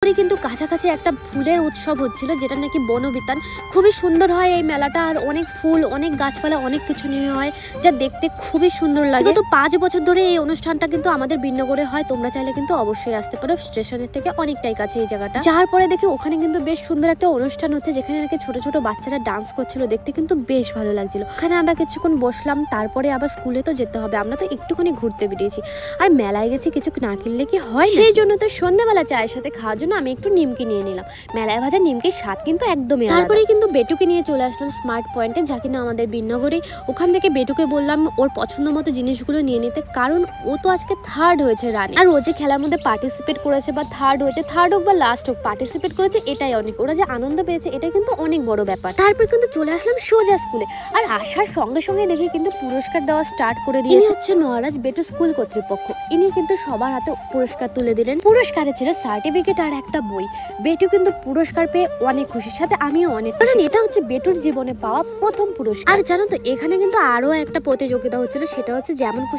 কিন্তু কাছাকাছি একটা ফুলের উৎসব হচ্ছিল, যেটা নাকি বনবিতান। খুবই সুন্দর হয় এই মেলাটা, আর অনেক ফুল, অনেক গাছপালা, অনেক কিছু নিয়ে হয়, যা দেখতে খুবই সুন্দর লাগে। তো 5 বছর ধরে এই অনুষ্ঠানটা কিন্তু আমাদের বিন্নগরে হয়। তোমরা চাইলে কিন্তু অবশ্যই আসতে পারো, স্টেশনের থেকে অনেকটাই কাছে এই জায়গাটা। যার পরে দেখি ওখানে কিন্তু বেশ সুন্দর একটা অনুষ্ঠান হচ্ছে, যেখানে নাকি ছোট ছোট বাচ্চারা ডান্স করছিল, দেখতে কিন্তু বেশ ভালো লাগছিল। ওখানে আমরা কিছুক্ষণ বসলাম, তারপরে আবার স্কুলে তো যেতে হবে, আমরা তো একটুখানি ঘুরতে বেরিয়েছি। আর মেলায় গেছি, কিছু না কিনলে কি হয়, সেই জন্য তো সন্ধ্যাবেলা চায়ের সাথে খাওয়ার জন্য আমি একটু নিমকি নিয়ে নিলাম। মেলায় ভাজা নিমকির স্বাদ কিন্তু একদমই আলাদা। তারপরে কিন্তু বেটুকে নিয়ে চলে আসলাম স্মার্ট পয়েন্টে, যা কিনা আমাদের বিন্নগরে। ওখান থেকে বেটুকে বললাম ওর পছন্দ মতো জিনিসগুলো নিয়ে নিতে, কারণ ও তো আজকে 3rd হয়েছে রানী। আর ও যে খেলার মধ্যে পার্টিসিপেট করেছে বা 3rd হয়েছে, 3rd হোক বা লাস্ট হোক, পার্টিসিপেট করেছে, এটাই অনেক। ওরা যে আনন্দ পেয়েছে এটা কিন্তু অনেক বড় ব্যাপার। তারপর কিন্তু চলে আসলাম সোজা স্কুলে, আর আসার সঙ্গে সঙ্গে দেখি কিন্তু পুরস্কার দেওয়া স্টার্ট করে দিয়েছে। হচ্ছে নোয়ারাজ বেটু স্কুল কর্তৃপক্ষ। ইনি কিন্তু সবার হাতে পুরস্কার তুলে দিলেন। পুরস্কারে ছিল সার্টিফিকেট আর একটা বই। বেটু কিন্তু পুরস্কার পেয়ে অনেক খুশির সাথে আমিও অনেক, কারণ এটা হচ্ছে বেটুর জীবনে পাওয়া প্রথম পুরস্কার। আর জানো তো, এখানে কিন্তু আরো একটা প্রতিযোগিতা হচ্ছিল, সেটা হচ্ছে যেমন খুশি